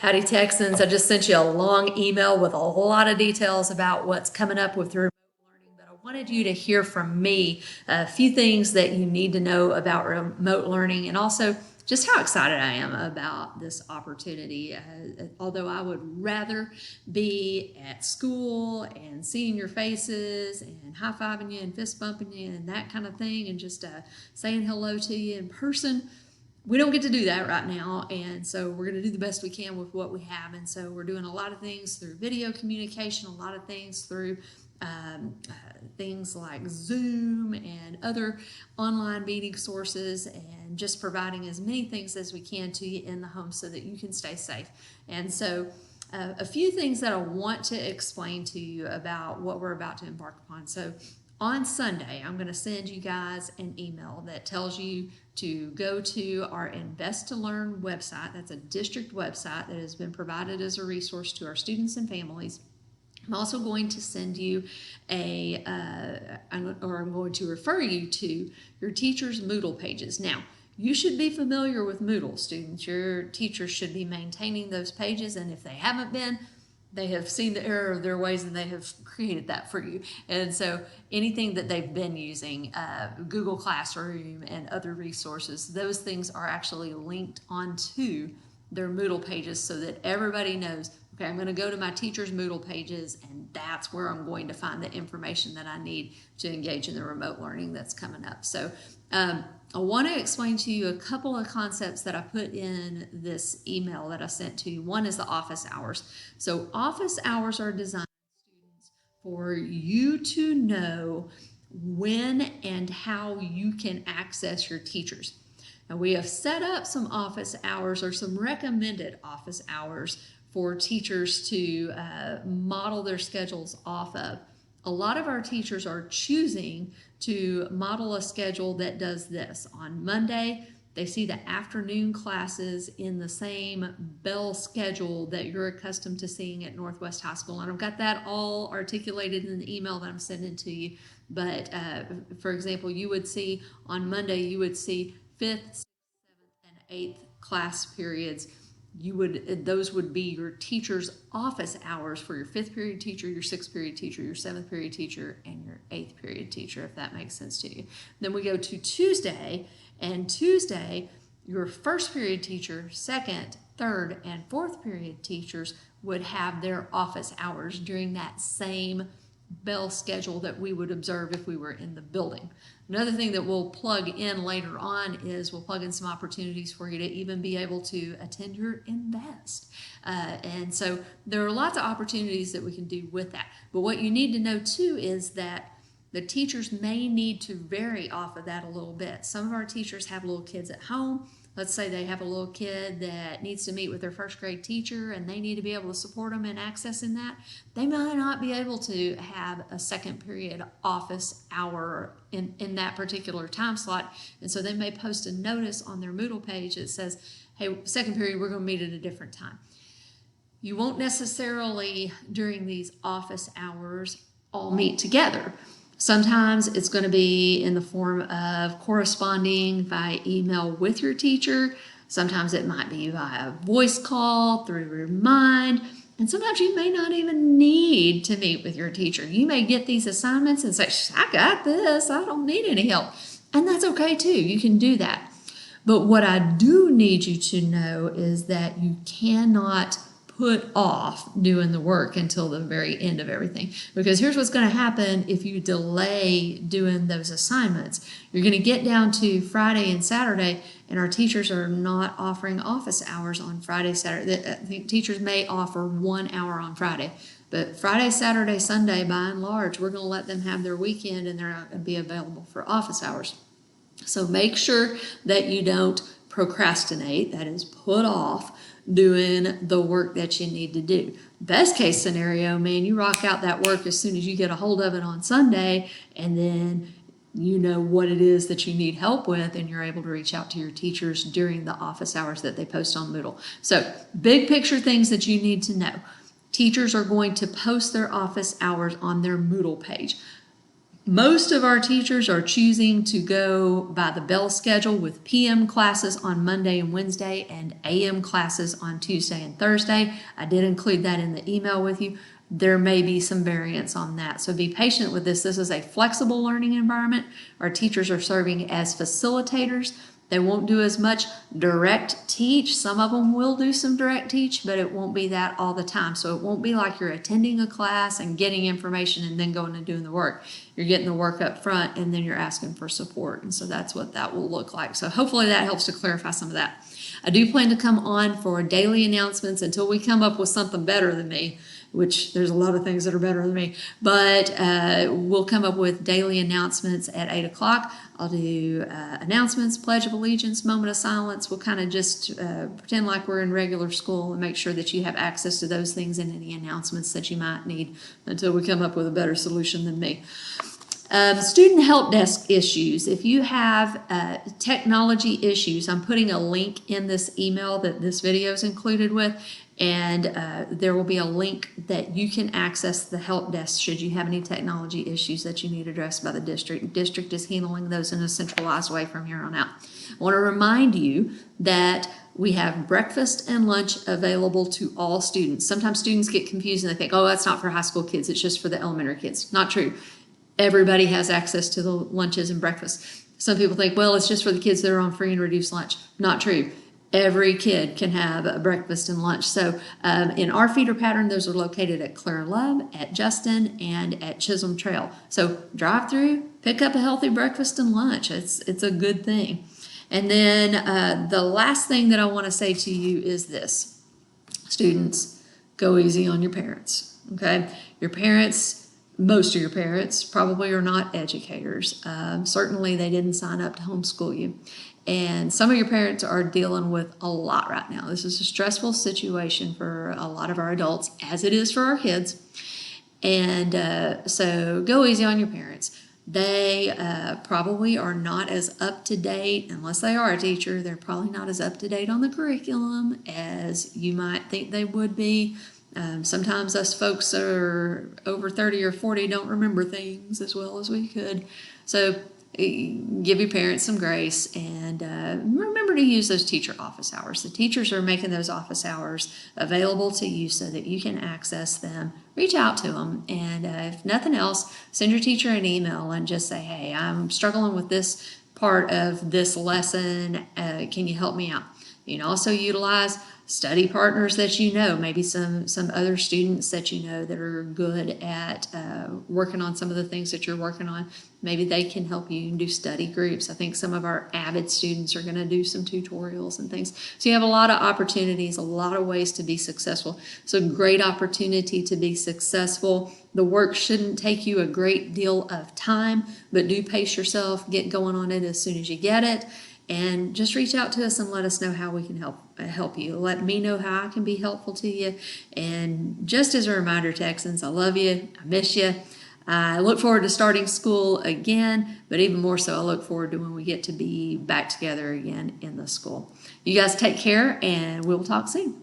Howdy Texans, I just sent you a long email with a lot of details about what's coming up with remote learning, but I wanted you to hear from me a few things that you need to know about remote learning and also just how excited I am about this opportunity. Although I would rather be at school and seeing your faces and high-fiving you and fist bumping you and that kind of thing and just saying hello to you in person, we don't get to do that right now, and so we're going to do the best we can with what we have. And so we're doing a lot of things through video communication, a lot of things through things like Zoom and other online meeting sources, and just providing as many things as we can to you in the home so that you can stay safe. And so a few things that I want to explain to you about what we're about to embark upon. So on Sunday, I'm going to send you guys an email that tells you to go to our Invest to Learn website. That's a district website that has been provided as a resource to our students and families. I'm also going to send you I'm going to refer you to your teacher's Moodle pages. Now, you should be familiar with Moodle, students. Your teachers should be maintaining those pages, and if they haven't been, they have seen the error of their ways and they have created that for you. And so anything that they've been using, Google Classroom and other resources, those things are actually linked onto their Moodle pages so that everybody knows, okay, I'm going to go to my teacher's Moodle pages and that's where I'm going to find the information that I need to engage in the remote learning that's coming up. So I want to explain to you a couple of concepts that I put in this email that I sent to you. One is the office hours. So office hours are designed, students, for you to know when and how you can access your teachers. And we have set up some office hours or some recommended office hours for teachers to model their schedules off of. A lot of our teachers are choosing to model a schedule that does this. On Monday, they see the afternoon classes in the same bell schedule that you're accustomed to seeing at Northwest High School. And I've got that all articulated in the email that I'm sending to you. But for example, you would see on Monday, you would see 5th, 6th, 7th, and 8th class periods. Those would be your teacher's office hours for your 5th period teacher, your 6th period teacher, your 7th period teacher, and your 8th period teacher, if that makes sense to you. Then we go to Tuesday, and Tuesday, your 1st period teacher, 2nd, 3rd, and 4th period teachers would have their office hours during that same bell schedule that we would observe if we were in the building. Another thing that we'll plug in later on is we'll plug in some opportunities for you to even be able to attend your Invest. And so there are lots of opportunities that we can do with that. But what you need to know too is that the teachers may need to vary off of that a little bit. Some of our teachers have little kids at home. Let's say they have a little kid that needs to meet with their 1st grade teacher and they need to be able to support them in accessing that. They might not be able to have a 2nd period office hour in that particular time slot. And so they may post a notice on their Moodle page that says, hey, 2nd period, we're going to meet at a different time. You won't necessarily, during these office hours, all meet together. Sometimes it's going to be in the form of corresponding via email with your teacher. Sometimes it might be via voice call, through Remind, and sometimes you may not even need to meet with your teacher. You may get these assignments and say, I got this, I don't need any help. And that's okay too, you can do that. But what I do need you to know is that you cannot put off doing the work until the very end of everything. Because here's what's going to happen if you delay doing those assignments. You're going to get down to Friday and Saturday, and our teachers are not offering office hours on Friday, Saturday. I think teachers may offer 1 hour on Friday. But Friday, Saturday, Sunday, by and large, we're going to let them have their weekend, and they're not going to be available for office hours. So make sure that you don't procrastinate, that is, put off doing the work that you need to do. Best case scenario, man, you rock out that work as soon as you get a hold of it on Sunday, and then you know what it is that you need help with, and you're able to reach out to your teachers during the office hours that they post on Moodle. So big picture things that you need to know. Teachers are going to post their office hours on their Moodle page. Most of our teachers are choosing to go by the bell schedule with PM classes on Monday and Wednesday and AM classes on Tuesday and Thursday. I did include that in the email with you. There may be some variance on that, so be patient with this. This is a flexible learning environment. Our teachers are serving as facilitators. They won't do as much direct teach. Some of them will do some direct teach, but it won't be that all the time. So it won't be like you're attending a class and getting information and then going and doing the work. You're getting the work up front and then you're asking for support. And so that's what that will look like. So hopefully that helps to clarify some of that. I do plan to come on for daily announcements until we come up with something better than me, which there's a lot of things that are better than me, but we'll come up with daily announcements at 8 o'clock. I'll do announcements, Pledge of Allegiance, moment of silence. We'll kind of just pretend like we're in regular school and make sure that you have access to those things and any announcements that you might need until we come up with a better solution than me. Student help desk issues. If you have technology issues, I'm putting a link in this email that this video is included with, and there will be a link that you can access the help desk should you have any technology issues that you need addressed by the district. The district is handling those in a centralized way from here on out. I want to remind you that we have breakfast and lunch available to all students. Sometimes students get confused and they think, oh, that's not for high school kids, it's just for the elementary kids. Not true. Everybody has access to the lunches and breakfast. Some people think, well, it's just for the kids that are on free and reduced lunch. Not true. Every kid can have a breakfast and lunch. So in our feeder pattern, those are located at Clara Love, at Justin, and at Chisholm Trail. So drive through, pick up a healthy breakfast and lunch. It's a good thing. And then the last thing that I want to say to you is this. Students, go easy on your parents, okay? Your parents, most of your parents probably are not educators. Certainly they didn't sign up to homeschool you. And some of your parents are dealing with a lot right now. This is a stressful situation for a lot of our adults, as it is for our kids. And so go easy on your parents. They probably are not as up to date, unless they are a teacher, they're probably not as up to date on the curriculum as you might think they would be. Sometimes us folks are over 30 or 40 don't remember things as well as we could. So give your parents some grace and remember to use those teacher office hours. The teachers are making those office hours available to you so that you can access them. Reach out to them, and if nothing else, send your teacher an email and just say, hey, I'm struggling with this part of this lesson. Can you help me out? You can also utilize study partners that you know, maybe some other students that you know that are good at working on some of the things that you're working on. Maybe they can help you do study groups. I think some of our avid students are going to do some tutorials and things. So you have a lot of opportunities, a lot of ways to be successful. So great opportunity to be successful. The work shouldn't take you a great deal of time, but do pace yourself, get going on it as soon as you get it. And just reach out to us and let us know how we can help you. Let me know how I can be helpful to you. And just as a reminder, Texans, I love you. I miss you. I look forward to starting school again, but even more so, I look forward to when we get to be back together again in the school. You guys take care, and we'll talk soon.